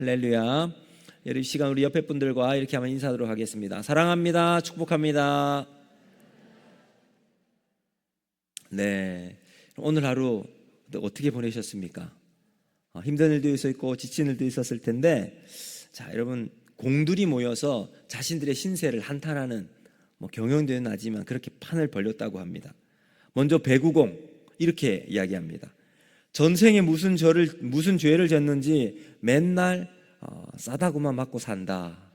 할렐루야. 이 시간 우리 옆에 분들과 이렇게 한번 인사하도록 하겠습니다. 사랑합니다. 축복합니다. 네, 오늘 하루 어떻게 보내셨습니까? 힘든 일도 있었고 지친 일도 있었을 텐데, 자, 여러분 공들이 모여서 자신들의 신세를 한탄하는 경영대회는 아니지만 그렇게 판을 벌렸다고 합니다. 먼저 배구공 이렇게 이야기합니다. 전생에 무슨 죄를 졌는지 맨날 싸다구만 맞고 산다.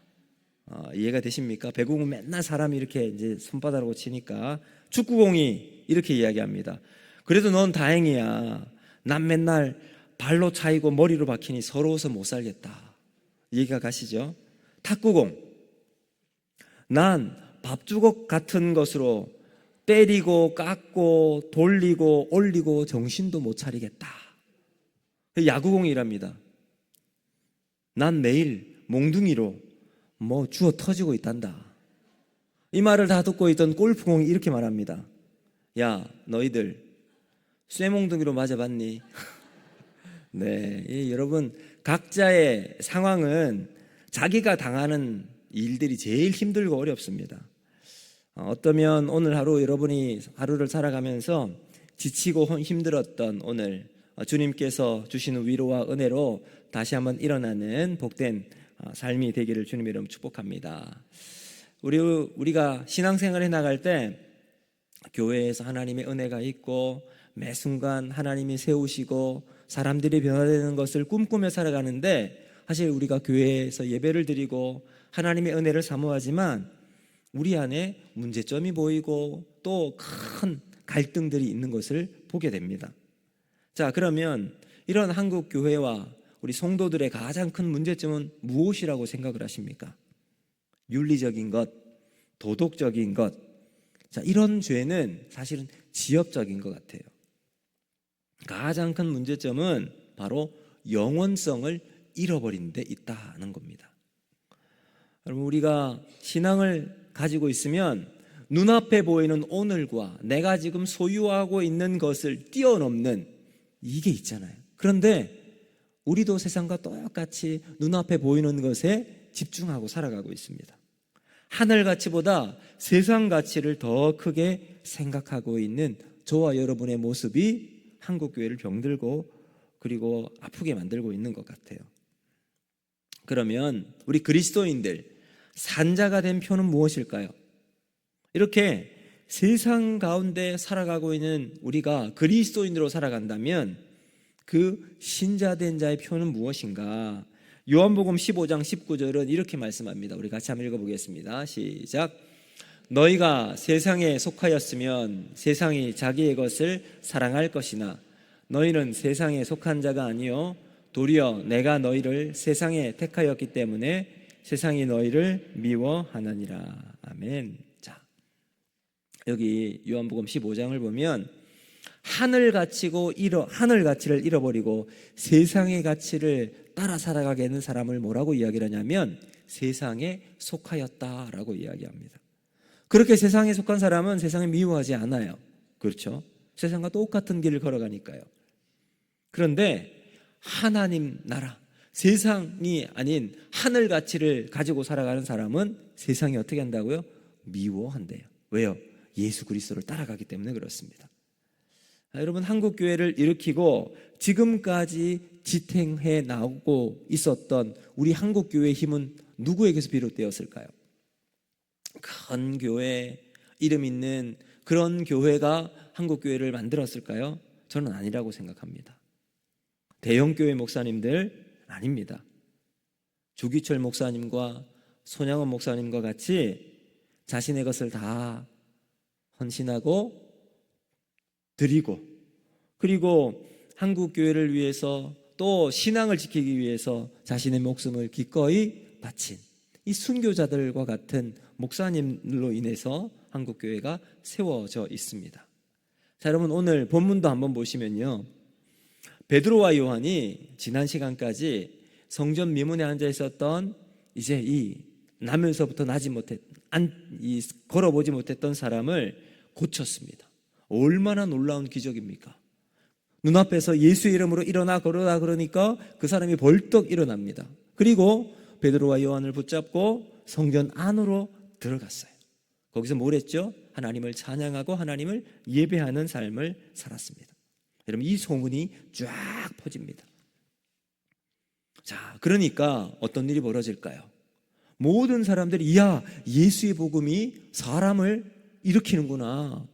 이해가 되십니까? 배구공 맨날 사람이 이렇게 이제 손바닥으로 치니까. 축구공이 이렇게 이야기합니다. 그래도 넌 다행이야. 난 맨날 발로 차이고 머리로 박히니 서러워서 못 살겠다. 이해가 가시죠? 탁구공, 난 밥주걱 같은 것으로 때리고 깎고 돌리고 올리고 정신도 못 차리겠다. 야구공이랍니다. 난 매일 몽둥이로 주워 터지고 있단다. 이 말을 다 듣고 있던 골프공이 이렇게 말합니다. 야, 너희들 쇠몽둥이로 맞아봤니? 네, 여러분 각자의 상황은 자기가 당하는 일들이 제일 힘들고 어렵습니다. 어떠면 오늘 하루 여러분이 하루를 살아가면서 지치고 힘들었던 오늘 주님께서 주시는 위로와 은혜로 다시 한번 일어나는 복된 삶이 되기를 주님 이름 축복합니다. 우리가 신앙생활에 나갈 때 교회에서 하나님의 은혜가 있고 매 순간 하나님이 세우시고 사람들이 변화되는 것을 꿈꾸며 살아가는데, 사실 우리가 교회에서 예배를 드리고 하나님의 은혜를 사모하지만 우리 안에 문제점이 보이고 또 큰 갈등들이 있는 것을 보게 됩니다. 자, 그러면 이런 한국 교회와 우리 성도들의 가장 큰 문제점은 무엇이라고 생각을 하십니까? 윤리적인 것, 도덕적인 것. 자, 이런 죄는 사실은 지엽적인 것 같아요. 가장 큰 문제점은 바로 영원성을 잃어버린 데 있다는 겁니다. 여러분, 우리가 신앙을 가지고 있으면 눈앞에 보이는 오늘과 내가 지금 소유하고 있는 것을 뛰어넘는 이게 있잖아요. 그런데 우리도 세상과 똑같이 눈앞에 보이는 것에 집중하고 살아가고 있습니다. 하늘 가치보다 세상 가치를 더 크게 생각하고 있는 저와 여러분의 모습이 한국교회를 병들고 그리고 아프게 만들고 있는 것 같아요. 그러면 우리 그리스도인들 산자가 된 표는 무엇일까요? 이렇게 세상 가운데 살아가고 있는 우리가 그리스도인으로 살아간다면 그 신자된 자의 표는 무엇인가? 요한복음 15장 19절은 이렇게 말씀합니다. 우리 같이 한번 읽어보겠습니다. 시작. 너희가 세상에 속하였으면 세상이 자기의 것을 사랑할 것이나 너희는 세상에 속한 자가 아니요 도리어 내가 너희를 세상에 택하였기 때문에 세상이 너희를 미워하느니라. 아멘. 자, 여기 요한복음 15장을 보면 하늘 가치를 잃어버리고 세상의 가치를 따라 살아가게 하는 사람을 뭐라고 이야기를 하냐면 세상에 속하였다라고 이야기합니다. 그렇게 세상에 속한 사람은 세상에 미워하지 않아요. 그렇죠? 세상과 똑같은 길을 걸어가니까요. 그런데 하나님 나라, 세상이 아닌 하늘 가치를 가지고 살아가는 사람은 세상이 어떻게 한다고요? 미워한대요. 왜요? 예수 그리스도를 따라가기 때문에 그렇습니다. 여러분, 한국교회를 일으키고 지금까지 지탱해 나오고 있었던 우리 한국교회의 힘은 누구에게서 비롯되었을까요? 큰 교회, 이름 있는 그런 교회가 한국교회를 만들었을까요? 저는 아니라고 생각합니다. 대형교회 목사님들 아닙니다. 주기철 목사님과 손양원 목사님과 같이 자신의 것을 다 헌신하고 드리고, 그리고 한국교회를 위해서 또 신앙을 지키기 위해서 자신의 목숨을 기꺼이 바친 이 순교자들과 같은 목사님으로 인해서 한국교회가 세워져 있습니다. 자, 여러분 오늘 본문도 한번 보시면요, 베드로와 요한이 지난 시간까지 성전 미문에 앉아 있었던 이제 이 나면서부터 걸어보지 못했던 사람을 고쳤습니다. 얼마나 놀라운 기적입니까? 눈앞에서 예수의 이름으로 일어나 걸어라 그러니까 그 사람이 벌떡 일어납니다. 그리고 베드로와 요한을 붙잡고 성전 안으로 들어갔어요. 거기서 뭘 했죠? 하나님을 찬양하고 하나님을 예배하는 삶을 살았습니다. 여러분, 이 소문이 쫙 퍼집니다. 자, 그러니까 어떤 일이 벌어질까요? 모든 사람들이 이야, 예수의 복음이 사람을 일으키는구나.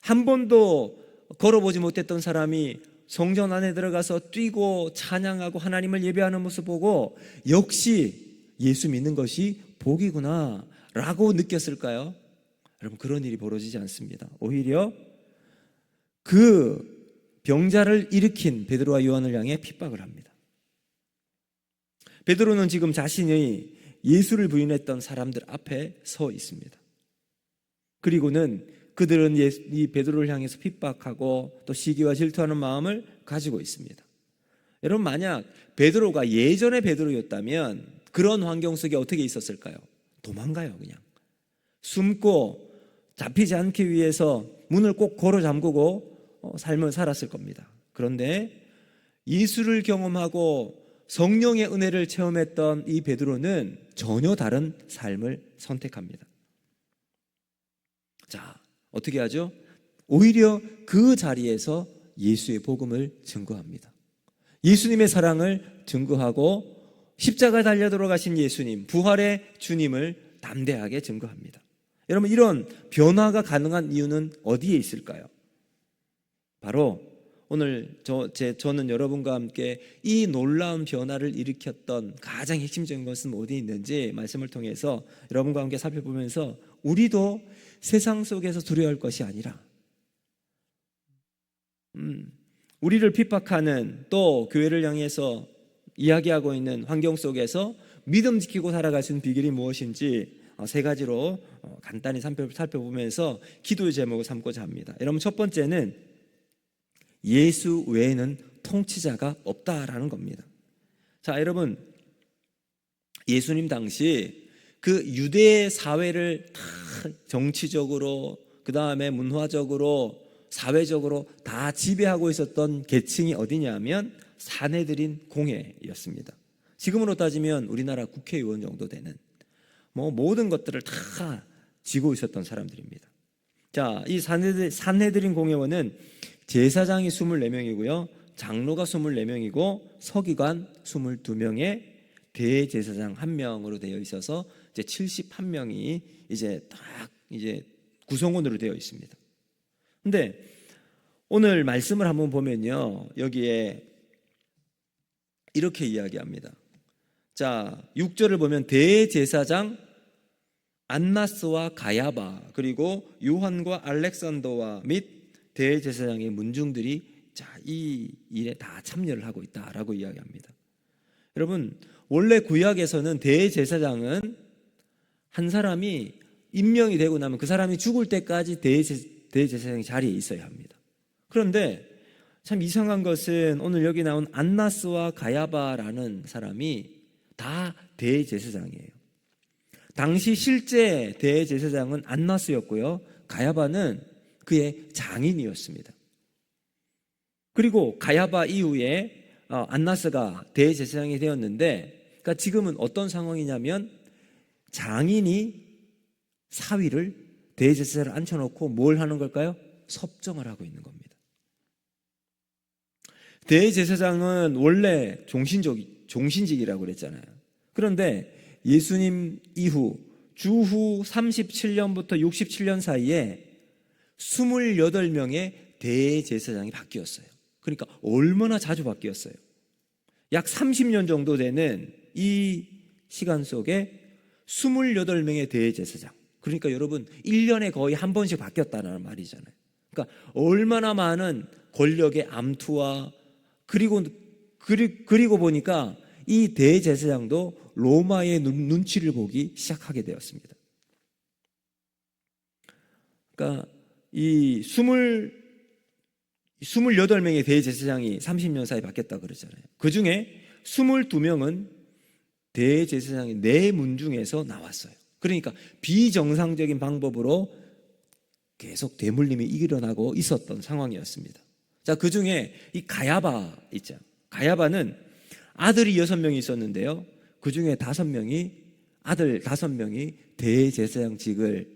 한 번도 걸어보지 못했던 사람이 성전 안에 들어가서 뛰고 찬양하고 하나님을 예배하는 모습 보고 역시 예수 믿는 것이 복이구나 라고 느꼈을까요? 여러분, 그런 일이 벌어지지 않습니다. 오히려 그 병자를 일으킨 베드로와 요한을 향해 핍박을 합니다. 베드로는 지금 자신이 예수를 부인했던 사람들 앞에 서 있습니다. 그리고는 그들은 이 베드로를 향해서 핍박하고 또 시기와 질투하는 마음을 가지고 있습니다. 여러분, 만약 베드로가 예전의 베드로였다면 그런 환경 속에 어떻게 있었을까요? 도망가요. 그냥 숨고 잡히지 않기 위해서 문을 꼭 걸어 잠그고 삶을 살았을 겁니다. 그런데 예수를 경험하고 성령의 은혜를 체험했던 이 베드로는 전혀 다른 삶을 선택합니다. 자, 어떻게 하죠? 오히려 그 자리에서 예수의 복음을 증거합니다. 예수님의 사랑을 증거하고 십자가에 달려 돌아가신 예수님, 부활의 주님을 담대하게 증거합니다. 여러분, 이런 변화가 가능한 이유는 어디에 있을까요? 바로 오늘 저는 여러분과 함께 이 놀라운 변화를 일으켰던 가장 핵심적인 것은 어디에 있는지 말씀을 통해서 여러분과 함께 살펴보면서 우리도 세상 속에서 두려워할 것이 아니라 우리를 핍박하는 또 교회를 향해서 이야기하고 있는 환경 속에서 믿음 지키고 살아갈 수 있는 비결이 무엇인지 세 가지로 간단히 살펴보면서 기도의 제목을 삼고자 합니다. 여러분, 첫 번째는 예수 외에는 통치자가 없다라는 겁니다. 자, 여러분, 예수님 당시 그 유대 사회를 다 정치적으로, 그 다음에 문화적으로, 사회적으로 다 지배하고 있었던 계층이 어디냐면 사내들인 공회였습니다. 지금으로 따지면 우리나라 국회의원 정도 되는 모든 것들을 다 쥐고 있었던 사람들입니다. 자, 이 산헤드린 공회원은 제사장이 24명이고요, 장로가 24명이고 서기관 22명에 대제사장 1명으로 되어 있어서 이제 71명이 이제 딱 구성원으로 되어 있습니다. 근데 오늘 말씀을 한번 보면요, 여기에 이렇게 이야기합니다. 자, 6절을 보면 대제사장 안나스와 가야바, 그리고 요한과 알렉산더와 및 대제사장의 문중들이 이 일에 다 참여를 하고 있다라고 이야기합니다. 여러분, 원래 구약에서는 대제사장은 한 사람이 임명이 되고 나면 그 사람이 죽을 때까지 대제사장의 자리에 있어야 합니다. 그런데 참 이상한 것은 오늘 여기 나온 안나스와 가야바라는 사람이 다 대제사장이에요. 당시 실제 대제사장은 안나스였고요, 가야바는 그의 장인이었습니다. 그리고 가야바 이후에 안나스가 대제사장이 되었는데, 그러니까 지금은 어떤 상황이냐면 장인이 사위를 대제사장을 앉혀놓고 뭘 하는 걸까요? 섭정을 하고 있는 겁니다. 대제사장은 원래 종신직이라고 그랬잖아요. 그런데 예수님 이후 주후 37년부터 67년 사이에 28명의 대제사장이 바뀌었어요. 그러니까 얼마나 자주 바뀌었어요. 약 30년 정도 되는 이 시간 속에 28명의 대제사장, 그러니까 여러분 1년에 거의 한 번씩 바뀌었다는 말이잖아요. 그러니까 얼마나 많은 권력의 암투와 그리고 보니까 이 대제사장도 로마의 눈치를 보기 시작하게 되었습니다. 그러니까 이 28명의 대제사장이 30년 사이 바뀌었다고 그러잖아요. 그 중에 22명은 대제사장의 내문중에서 나왔어요. 그러니까 비정상적인 방법으로 계속 대물림이 일어나고 있었던 상황이었습니다. 자, 그 중에 이 가야바 있죠. 가야바는 아들이 6명이 있었는데요, 그 중에 5명이 아들 5명이 대제사장직을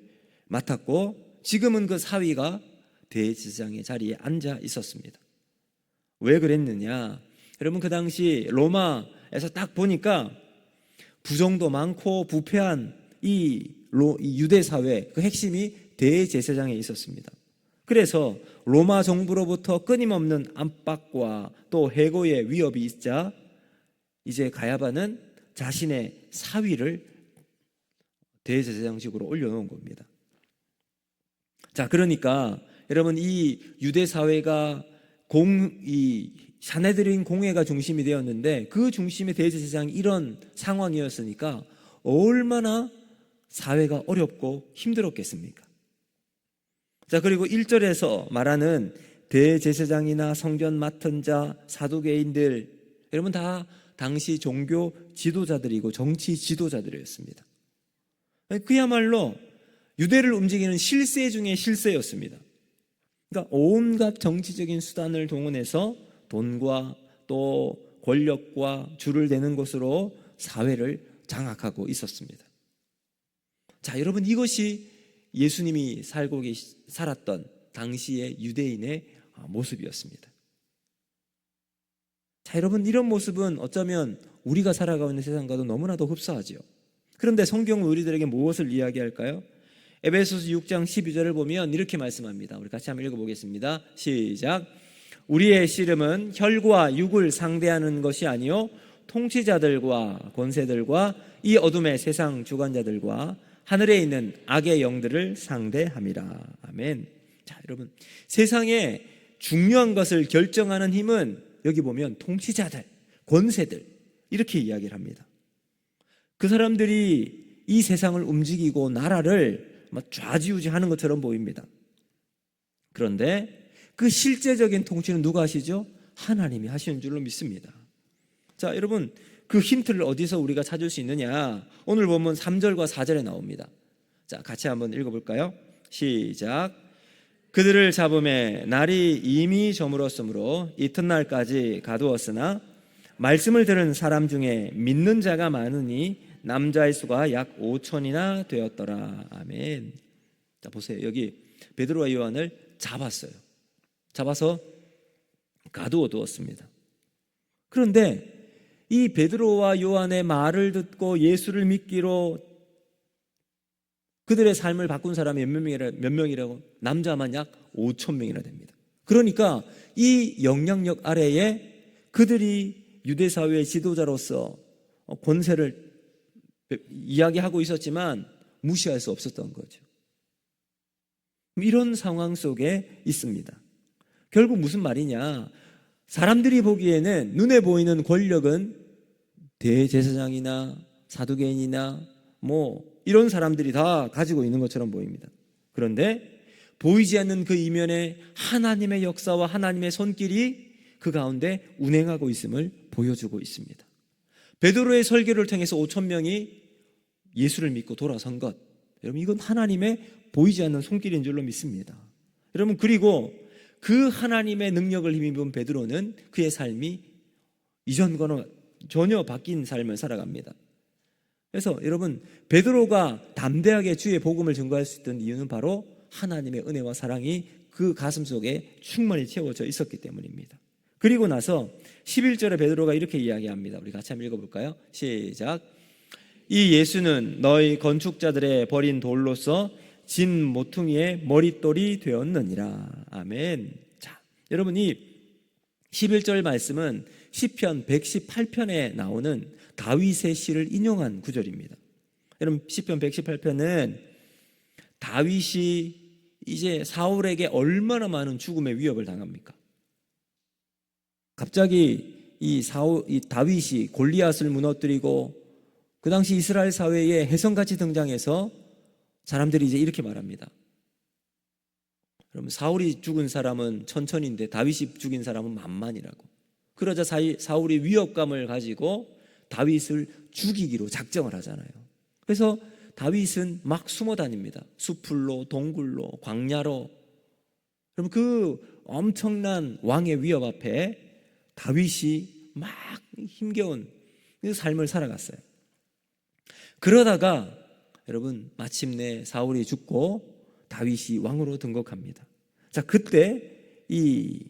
맡았고 지금은 그 사위가 대제사장의 자리에 앉아 있었습니다. 왜 그랬느냐? 여러분 그 당시 로마에서 딱 보니까 부정도 많고 부패한 이 유대 사회 그 핵심이 대제사장에 있었습니다. 그래서 로마 정부로부터 끊임없는 압박과 또 해고의 위협이 있자 이제 가야바는 자신의 사위를 대제사장직으로 올려놓은 겁니다. 자, 그러니까 여러분 이 유대 사회가 이 사내들인 공회가 중심이 되었는데 그 중심의 대제사장이 이런 상황이었으니까 얼마나 사회가 어렵고 힘들었겠습니까? 자, 그리고 1절에서 말하는 대제사장이나 성전 맡은 자, 사두개인들 여러분 다 당시 종교 지도자들이고 정치 지도자들이었습니다. 그야말로 유대를 움직이는 실세 중에 실세였습니다. 그러니까 온갖 정치적인 수단을 동원해서 돈과 또 권력과 줄을 대는 것으로 사회를 장악하고 있었습니다. 자, 여러분 이것이 예수님이 살았던 당시의 유대인의 모습이었습니다. 자, 여러분 이런 모습은 어쩌면 우리가 살아가고 있는 세상과도 너무나도 흡사하지요. 그런데 성경은 우리들에게 무엇을 이야기할까요? 에베소서 6장 12절을 보면 이렇게 말씀합니다. 우리 같이 한번 읽어보겠습니다. 시작. 우리의 씨름은 혈과 육을 상대하는 것이 아니요 통치자들과 권세들과 이 어둠의 세상 주관자들과 하늘에 있는 악의 영들을 상대함이라. 아멘. 자, 여러분 세상에 중요한 것을 결정하는 힘은 여기 보면 통치자들, 권세들 이렇게 이야기를 합니다. 그 사람들이 이 세상을 움직이고 나라를 좌지우지하는 것처럼 보입니다. 그런데 그 실제적인 통치는 누가 하시죠? 하나님이 하시는 줄로 믿습니다. 자, 여러분 그 힌트를 어디서 우리가 찾을 수 있느냐? 오늘 보면 3절과 4절에 나옵니다. 자, 같이 한번 읽어볼까요? 시작. 그들을 잡음에 날이 이미 저물었으므로 이튿날까지 가두었으나 말씀을 들은 사람 중에 믿는 자가 많으니 남자의 수가 약 5천이나 되었더라. 아멘. 자, 보세요. 여기 베드로와 요한을 잡았어요. 잡아서 가두어 두었습니다. 그런데 이 베드로와 요한의 말을 듣고 예수를 믿기로 그들의 삶을 바꾼 사람이 몇 명이라고? 남자만 약 5천 명이나 됩니다. 그러니까 이 영향력 아래에 그들이 유대사회의 지도자로서 권세를 이야기하고 있었지만 무시할 수 없었던 거죠. 이런 상황 속에 있습니다. 결국 무슨 말이냐? 사람들이 보기에는 눈에 보이는 권력은 대제사장이나 사두개인이나 이런 사람들이 다 가지고 있는 것처럼 보입니다. 그런데 보이지 않는 그 이면에 하나님의 역사와 하나님의 손길이 그 가운데 운행하고 있음을 보여주고 있습니다. 베드로의 설교를 통해서 5천 명이 예수를 믿고 돌아선 것, 여러분 이건 하나님의 보이지 않는 손길인 줄로 믿습니다. 여러분 그리고 그 하나님의 능력을 힘입은 베드로는 그의 삶이 이전과는 전혀 바뀐 삶을 살아갑니다. 그래서 여러분 베드로가 담대하게 주의 복음을 증거할 수 있던 이유는 바로 하나님의 은혜와 사랑이 그 가슴 속에 충만히 채워져 있었기 때문입니다. 그리고 나서 11절에 베드로가 이렇게 이야기합니다. 우리 같이 한번 읽어볼까요? 시작. 이 예수는 너희 건축자들의 버린 돌로서 진 모퉁이의 머릿돌이 되었느니라. 아멘. 자, 여러분 이 11절 말씀은 시편 118편에 나오는 다윗의 시를 인용한 구절입니다. 여러분 시편 118편은 다윗이 이제 사울에게 얼마나 많은 죽음의 위협을 당합니까? 갑자기 이 다윗이 골리앗을 무너뜨리고 그 당시 이스라엘 사회에 혜성같이 등장해서 사람들이 이제 이렇게 말합니다. 여러분 사울이 죽은 사람은 천천인데 다윗이 죽인 사람은 만만이라고. 그러자 사울이 위협감을 가지고 다윗을 죽이기로 작정을 하잖아요. 그래서 다윗은 막 숨어 다닙니다. 숲풀로, 동굴로, 광야로. 여러분 그 엄청난 왕의 위협 앞에 다윗이 막 힘겨운 삶을 살아갔어요. 그러다가 여러분 마침내 사울이 죽고 다윗이 왕으로 등극합니다. 자, 그때 이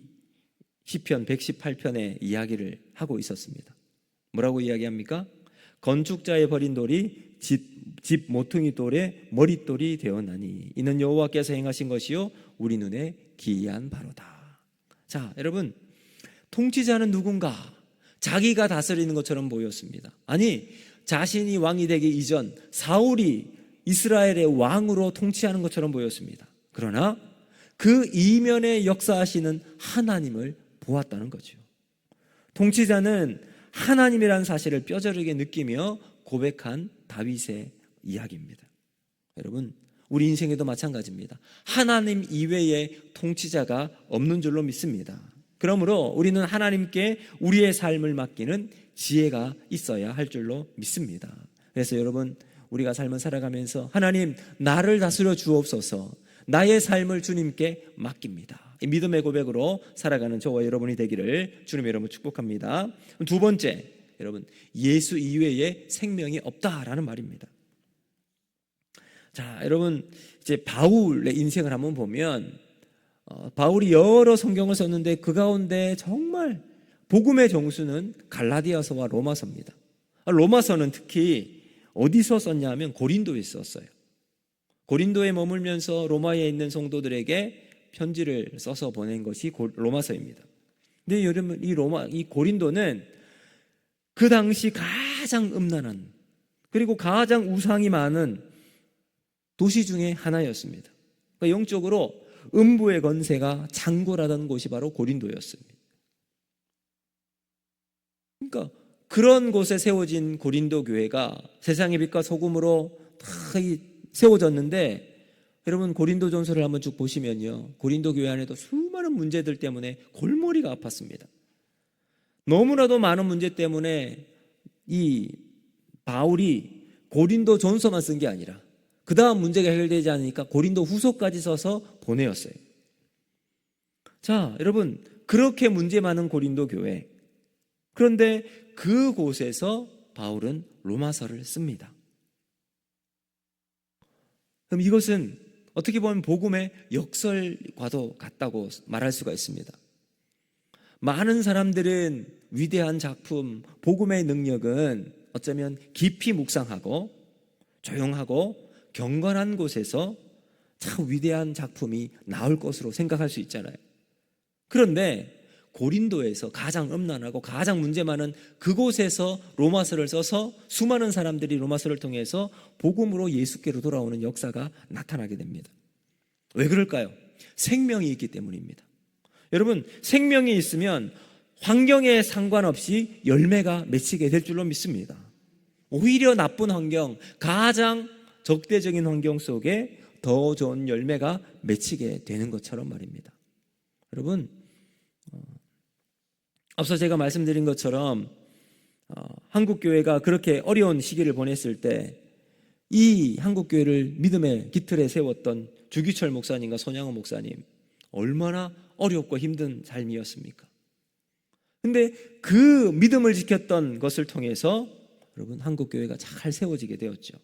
시편 118편의 이야기를 하고 있었습니다. 뭐라고 이야기합니까? 건축자의 버린 돌이 집 모퉁이 돌에 머릿돌이 되었나니 이는 여호와께서 행하신 것이요 우리 눈에 기이한 바로다. 자, 여러분, 통치자는 누군가? 자기가 다스리는 것처럼 보였습니다. 아니, 자신이 왕이 되기 이전 사울이 이스라엘의 왕으로 통치하는 것처럼 보였습니다. 그러나 그 이면에 역사하시는 하나님을 보았다는 거죠. 통치자는 하나님이라는 사실을 뼈저리게 느끼며 고백한 다윗의 이야기입니다. 여러분, 우리 인생에도 마찬가지입니다. 하나님 이외의 통치자가 없는 줄로 믿습니다. 그러므로 우리는 하나님께 우리의 삶을 맡기는 지혜가 있어야 할 줄로 믿습니다. 그래서 여러분, 우리가 삶을 살아가면서 하나님, 나를 다스려 주옵소서, 나의 삶을 주님께 맡깁니다. 이 믿음의 고백으로 살아가는 저와 여러분이 되기를 주님의 이름으로 축복합니다. 두 번째, 여러분, 예수 이외에 생명이 없다라는 말입니다. 자, 여러분, 이제 바울의 인생을 한번 보면 바울이 여러 성경을 썼는데 그 가운데 정말 복음의 정수는 갈라디아서와 로마서입니다. 로마서는 특히 어디서 썼냐 하면 고린도에 썼어요. 고린도에 머물면서 로마에 있는 성도들에게 편지를 써서 보낸 것이 로마서입니다. 근데 여러분, 이 고린도는 그 당시 가장 음란한 그리고 가장 우상이 많은 도시 중에 하나였습니다. 그러니까 영적으로 음부의 건세가 장골하던 곳이 바로 고린도였습니다. 그러니까 그런 곳에 세워진 고린도 교회가 세상의 빛과 소금으로 다 세워졌는데, 여러분 고린도전서를 한번 쭉 보시면요, 고린도 교회 안에도 수많은 문제들 때문에 골머리가 아팠습니다. 너무나도 많은 문제 때문에 이 바울이 고린도전서만 쓴 게 아니라 그 다음 문제가 해결되지 않으니까 고린도 후서까지 써서 보내었어요. 자, 여러분, 그렇게 문제 많은 고린도 교회, 그런데 그곳에서 바울은 로마서를 씁니다. 그럼 이것은 어떻게 보면 복음의 역설과도 같다고 말할 수가 있습니다. 많은 사람들은 위대한 작품, 복음의 능력은 어쩌면 깊이 묵상하고 조용하고 경건한 곳에서 참 위대한 작품이 나올 것으로 생각할 수 있잖아요. 그런데 고린도에서 가장 음란하고 가장 문제 많은 그곳에서 로마서를 써서 수많은 사람들이 로마서를 통해서 복음으로 예수께로 돌아오는 역사가 나타나게 됩니다. 왜 그럴까요? 생명이 있기 때문입니다. 여러분, 생명이 있으면 환경에 상관없이 열매가 맺히게 될 줄로 믿습니다. 오히려 나쁜 환경, 가장 적대적인 환경 속에 더 좋은 열매가 맺히게 되는 것처럼 말입니다. 여러분, 앞서 제가 말씀드린 것처럼 한국교회가 그렇게 어려운 시기를 보냈을 때 이 한국교회를 믿음의 기틀에 세웠던 주기철 목사님과 손양호 목사님, 얼마나 어렵고 힘든 삶이었습니까? 근데 그 믿음을 지켰던 것을 통해서 여러분, 한국교회가 잘 세워지게 되었죠.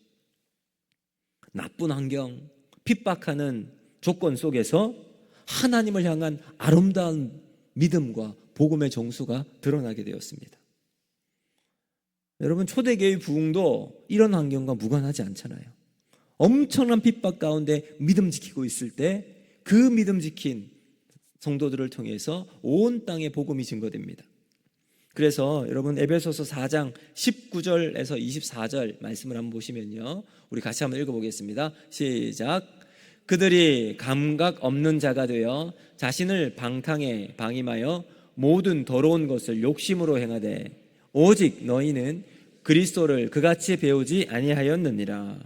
나쁜 환경, 핍박하는 조건 속에서 하나님을 향한 아름다운 믿음과 복음의 정수가 드러나게 되었습니다. 여러분, 초대교회 부흥도 이런 환경과 무관하지 않잖아요. 엄청난 핍박 가운데 믿음 지키고 있을 때 그 믿음 지킨 성도들을 통해서 온 땅에 복음이 증거됩니다. 그래서 여러분, 에베소서 4장 19절에서 24절 말씀을 한번 보시면요, 우리 같이 한번 읽어보겠습니다. 시작. 그들이 감각 없는 자가 되어 자신을 방탕에 방임하여 모든 더러운 것을 욕심으로 행하되 오직 너희는 그리스도를 그같이 배우지 아니하였느니라.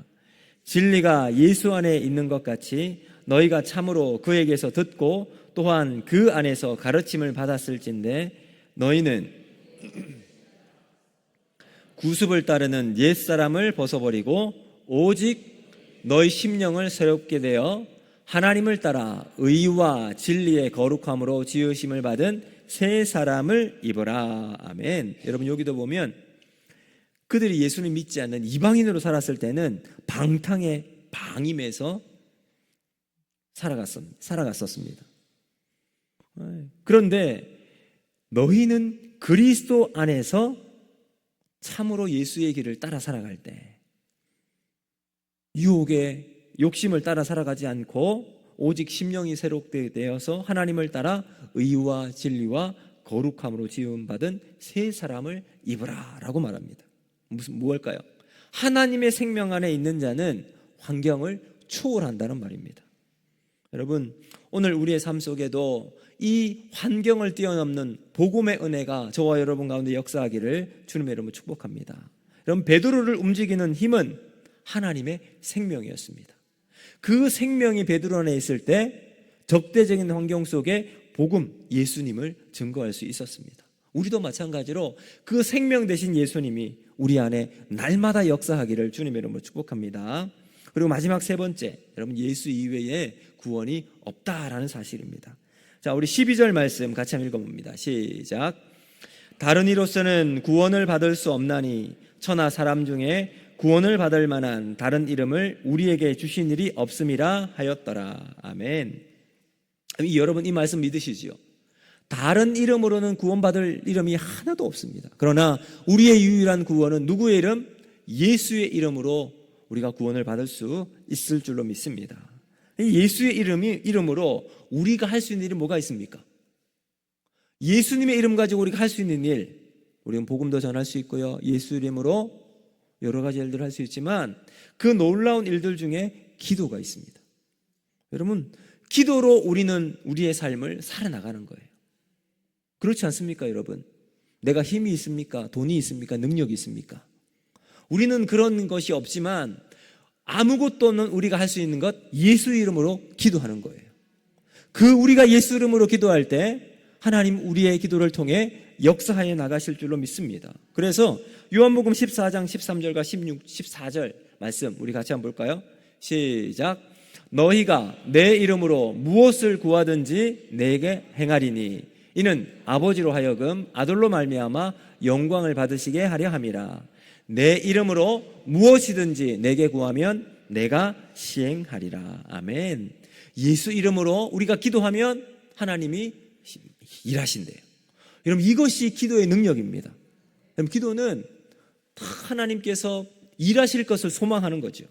진리가 예수 안에 있는 것 같이 너희가 참으로 그에게서 듣고 또한 그 안에서 가르침을 받았을진데 너희는 구습을 따르는 옛사람을 벗어버리고 오직 너희 심령을 새롭게 되어 하나님을 따라 의와 진리의 거룩함으로 지으심을 받은 새 사람을 입어라. 아멘. 여러분, 여기도 보면 그들이 예수님 믿지 않는 이방인으로 살았을 때는 방탕에 방임해서 살아갔었습니다. 그런데 너희는 그리스도 안에서 참으로 예수의 길을 따라 살아갈 때 유혹의 욕심을 따라 살아가지 않고 오직 심령이 새롭게 되어서 하나님을 따라 의와 진리와 거룩함으로 지음받은 새 사람을 입으라 라고 말합니다. 무엇일까요? 하나님의 생명 안에 있는 자는 환경을 초월한다는 말입니다. 여러분, 오늘 우리의 삶 속에도 이 환경을 뛰어넘는 복음의 은혜가 저와 여러분 가운데 역사하기를 주님의 이름으로 축복합니다. 여러분, 베드로를 움직이는 힘은 하나님의 생명이었습니다. 그 생명이 베드로 안에 있을 때 적대적인 환경 속에 복음, 예수님을 증거할 수 있었습니다. 우리도 마찬가지로 그 생명 되신 예수님이 우리 안에 날마다 역사하기를 주님의 이름으로 축복합니다. 그리고 마지막 세 번째, 여러분, 예수 이외에 구원이 없다라는 사실입니다. 자, 우리 12절 말씀 같이 한번 읽어봅니다. 시작. 다른 이로서는 구원을 받을 수 없나니 천하 사람 중에 구원을 받을 만한 다른 이름을 우리에게 주신 일이 없음이라 하였더라. 아멘. 여러분, 이 말씀 믿으시지요? 다른 이름으로는 구원받을 이름이 하나도 없습니다. 그러나 우리의 유일한 구원은 누구의 이름? 예수의 이름으로 우리가 구원을 받을 수 있을 줄로 믿습니다. 예수의 이름으로 우리가 할 수 있는 일이 뭐가 있습니까? 예수님의 이름 가지고 우리가 할 수 있는 일, 우리는 복음도 전할 수 있고요, 예수 이름으로 여러 가지 일들을 할 수 있지만 그 놀라운 일들 중에 기도가 있습니다. 여러분, 기도로 우리는 우리의 삶을 살아나가는 거예요. 그렇지 않습니까, 여러분? 내가 힘이 있습니까? 돈이 있습니까? 능력이 있습니까? 우리는 그런 것이 없지만 아무것도 없는 우리가 할 수 있는 것, 예수 이름으로 기도하는 거예요. 그 우리가 예수 이름으로 기도할 때 하나님 우리의 기도를 통해 역사하여 나가실 줄로 믿습니다. 그래서 요한복음 14장 13절과 14절 말씀 우리 같이 한번 볼까요? 시작. 너희가 내 이름으로 무엇을 구하든지 내게 행하리니 이는 아버지로 하여금 아들로 말미암아 영광을 받으시게 하려 함이라. 내 이름으로 무엇이든지 내게 구하면 내가 시행하리라. 아멘. 예수 이름으로 우리가 기도하면 하나님이 일하신대요. 여러분, 이것이 기도의 능력입니다. 여러분, 기도는 다 하나님께서 일하실 것을 소망하는 거죠.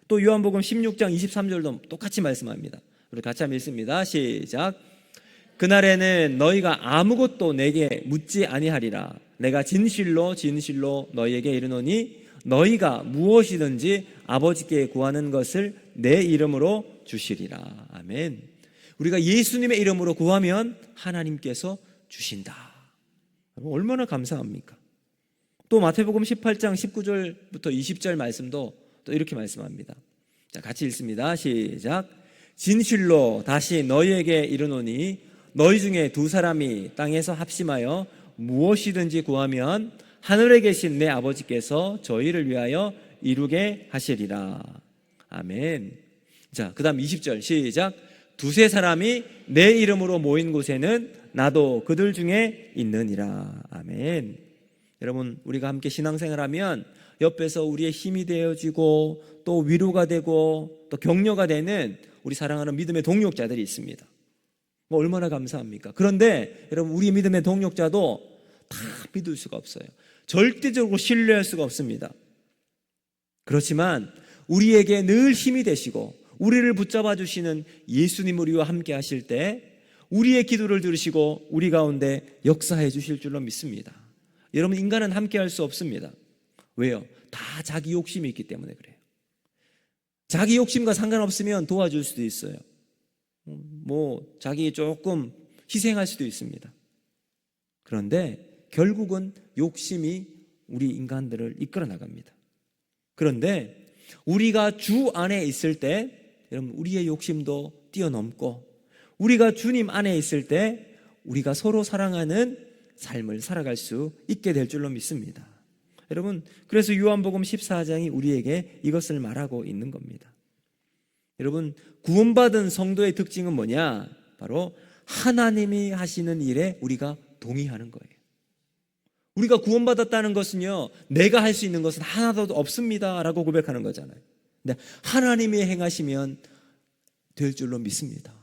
또 요한복음 16장 23절도 똑같이 말씀합니다. 우리 같이 한번 읽습니다. 시작. 그날에는 너희가 아무것도 내게 묻지 아니하리라. 내가 진실로 진실로 너희에게 이르노니 너희가 무엇이든지 아버지께 구하는 것을 내 이름으로 주시리라. 아멘. 우리가 예수님의 이름으로 구하면 하나님께서 주신다. 얼마나 감사합니까? 또 마태복음 18장 19절부터 20절 말씀도 또 이렇게 말씀합니다. 자, 같이 읽습니다. 시작. 진실로 다시 너희에게 이르노니 너희 중에 두 사람이 땅에서 합심하여 무엇이든지 구하면 하늘에 계신 내 아버지께서 저희를 위하여 이루게 하시리라. 아멘. 자, 그 다음 20절 시작. 두세 사람이 내 이름으로 모인 곳에는 나도 그들 중에 있느니라. 아멘. 여러분, 우리가 함께 신앙생활하면 옆에서 우리의 힘이 되어지고 또 위로가 되고 또 격려가 되는 우리 사랑하는 믿음의 동력자들이 있습니다. 얼마나 감사합니까? 그런데 여러분, 우리 믿음의 동력자도 다 믿을 수가 없어요. 절대적으로 신뢰할 수가 없습니다. 그렇지만 우리에게 늘 힘이 되시고 우리를 붙잡아 주시는 예수님 우리와 함께 하실 때 우리의 기도를 들으시고 우리 가운데 역사해 주실 줄로 믿습니다. 여러분, 인간은 함께 할 수 없습니다. 왜요? 다 자기 욕심이 있기 때문에 그래요. 자기 욕심과 상관없으면 도와줄 수도 있어요. 자기 조금 희생할 수도 있습니다. 그런데 결국은 욕심이 우리 인간들을 이끌어 나갑니다. 그런데 우리가 주 안에 있을 때 여러분, 우리의 욕심도 뛰어넘고 우리가 주님 안에 있을 때 우리가 서로 사랑하는 삶을 살아갈 수 있게 될 줄로 믿습니다. 여러분, 그래서 요한복음 14장이 우리에게 이것을 말하고 있는 겁니다. 여러분, 구원받은 성도의 특징은 뭐냐? 바로 하나님이 하시는 일에 우리가 동의하는 거예요. 우리가 구원받았다는 것은요, 내가 할 수 있는 것은 하나도 없습니다 라고 고백하는 거잖아요. 근데 하나님이 행하시면 될 줄로 믿습니다.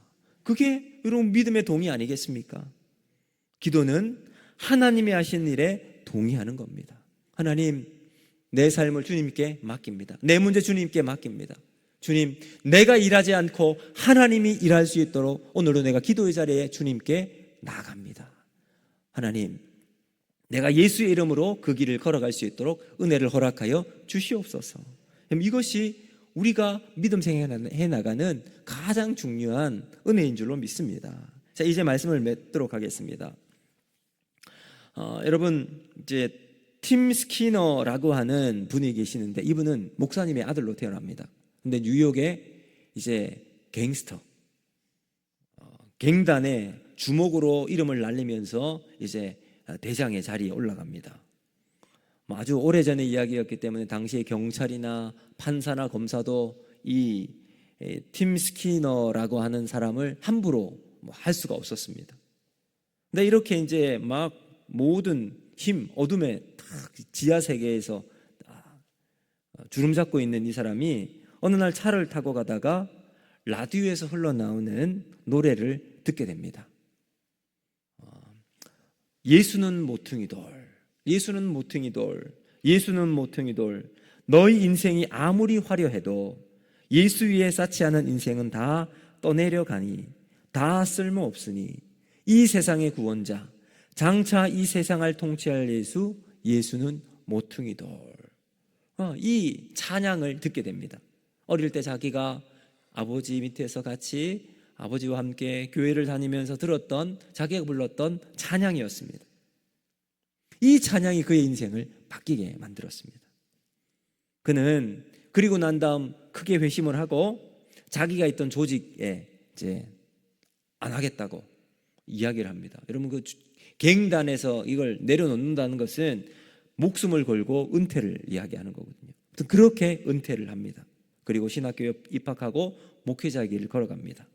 그게 여러분 믿음의 동의 아니겠습니까? 기도는 하나님이 하신 일에 동의하는 겁니다. 하나님, 내 삶을 주님께 맡깁니다. 내 문제 주님께 맡깁니다. 주님, 내가 일하지 않고 하나님이 일할 수 있도록 오늘도 내가 기도의 자리에 주님께 나아갑니다. 하나님, 내가 예수의 이름으로 그 길을 걸어갈 수 있도록 은혜를 허락하여 주시옵소서. 이것이 우리가 믿음 생활해 나가는 가장 중요한 은혜인 줄로 믿습니다. 자, 이제 말씀을 맺도록 하겠습니다. 여러분, 이제 팀 스키너라고 하는 분이 계시는데 이분은 목사님의 아들로 태어납니다. 근데 뉴욕에 이제 갱스터, 갱단의 주목으로 이름을 날리면서 이제 대장의 자리에 올라갑니다. 아주 오래전의 이야기였기 때문에 당시에 경찰이나 판사나 검사도 이 팀 스키너라고 하는 사람을 함부로 할 수가 없었습니다. 근데 이렇게 이제 막 모든 힘, 어둠의 지하 세계에서 주름 잡고 있는 이 사람이 어느 날 차를 타고 가다가 라디오에서 흘러나오는 노래를 듣게 됩니다. 예수는 모퉁이 돌, 예수는 모퉁이 돌, 예수는 모퉁이 돌. 너희 인생이 아무리 화려해도 예수 위에 쌓지 않은 인생은 다 떠내려가니 다 쓸모없으니 이 세상의 구원자, 장차 이 세상을 통치할 예수, 예수는 모퉁이 돌. 이 찬양을 듣게 됩니다. 어릴 때 자기가 아버지 밑에서 같이 아버지와 함께 교회를 다니면서 들었던, 자기가 불렀던 찬양이었습니다. 이 찬양이 그의 인생을 바뀌게 만들었습니다. 그는 그리고 난 다음 크게 회심을 하고 자기가 있던 조직에 이제 안 하겠다고 이야기를 합니다. 여러분, 그 갱단에서 이걸 내려놓는다는 것은 목숨을 걸고 은퇴를 이야기하는 거거든요. 그렇게 은퇴를 합니다. 그리고 신학교에 입학하고 목회자 길을 걸어갑니다.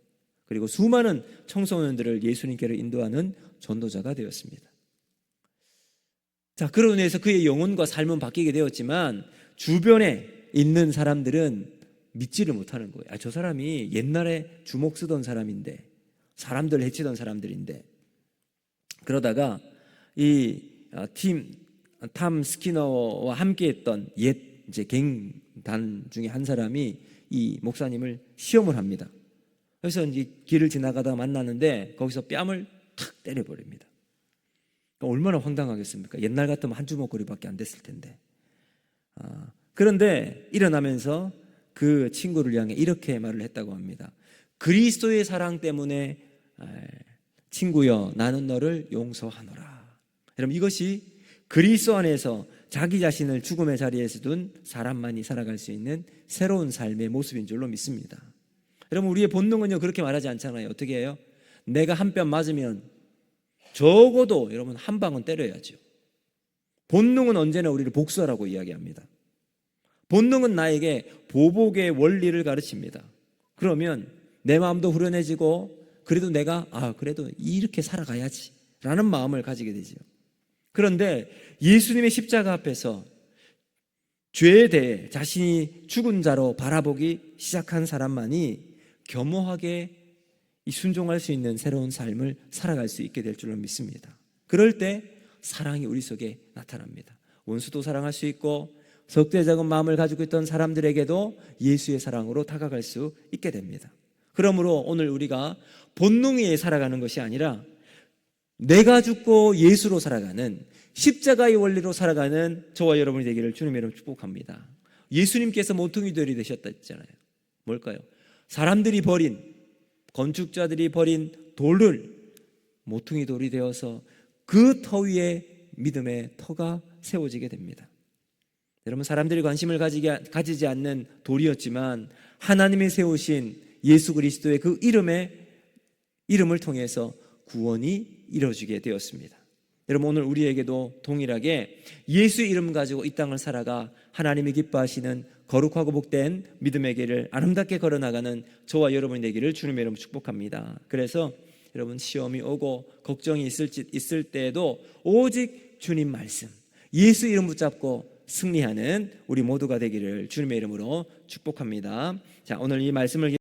그리고 수많은 청소년들을 예수님께로 인도하는 전도자가 되었습니다. 자, 그로 인해서 그의 영혼과 삶은 바뀌게 되었지만 주변에 있는 사람들은 믿지를 못하는 거예요. 저 사람이 옛날에 주먹 쓰던 사람인데, 사람들 해치던 사람들인데. 그러다가 이 탐 스키너와 함께했던 옛 이제 갱단 중에 한 사람이 이 목사님을 시험을 합니다. 그래서 이제 길을 지나가다가 만나는데 거기서 뺨을 탁 때려버립니다. 얼마나 황당하겠습니까? 옛날 같으면 한 주먹거리밖에 안 됐을 텐데. 그런데 일어나면서 그 친구를 향해 이렇게 말을 했다고 합니다. 그리스도의 사랑 때문에 친구여, 나는 너를 용서하노라. 여러분, 이것이 그리스도 안에서 자기 자신을 죽음의 자리에서 둔 사람만이 살아갈 수 있는 새로운 삶의 모습인 줄로 믿습니다. 여러분, 우리의 본능은요 그렇게 말하지 않잖아요. 어떻게 해요? 내가 한 뺨 맞으면 적어도 여러분 한 방은 때려야죠. 본능은 언제나 우리를 복수하라고 이야기합니다. 본능은 나에게 보복의 원리를 가르칩니다. 그러면 내 마음도 후련해지고 그래도 내가 그래도 이렇게 살아가야지 라는 마음을 가지게 되죠. 그런데 예수님의 십자가 앞에서 죄에 대해 자신이 죽은 자로 바라보기 시작한 사람만이 겸허하게 순종할 수 있는 새로운 삶을 살아갈 수 있게 될 줄로 믿습니다. 그럴 때 사랑이 우리 속에 나타납니다. 원수도 사랑할 수 있고 적대적인 마음을 가지고 있던 사람들에게도 예수의 사랑으로 다가갈 수 있게 됩니다. 그러므로 오늘 우리가 본능에 살아가는 것이 아니라 내가 죽고 예수로 살아가는 십자가의 원리로 살아가는 저와 여러분이 되기를 주님의 이름으로 축복합니다. 예수님께서 모퉁이돌이 되셨다 했잖아요. 뭘까요? 사람들이 버린, 건축자들이 버린 돌을 모퉁이돌이 되어서 그 터 위에 믿음의 터가 세워지게 됩니다. 여러분, 사람들이 관심을 가지지 않는 돌이었지만 하나님이 세우신 예수 그리스도의 그 이름을 통해서 구원이 이루어지게 되었습니다. 여러분, 오늘 우리에게도 동일하게 예수의 이름 가지고 이 땅을 살아가 하나님이 기뻐하시는 거룩하고 복된 믿음의 길을 아름답게 걸어나가는 저와 여러분이 되기를 주님의 이름으로 축복합니다. 그래서 여러분, 시험이 오고 걱정이 있을 때에도 오직 주님 말씀, 예수 이름 붙잡고 승리하는 우리 모두가 되기를 주님의 이름으로 축복합니다. 자, 오늘 이 말씀을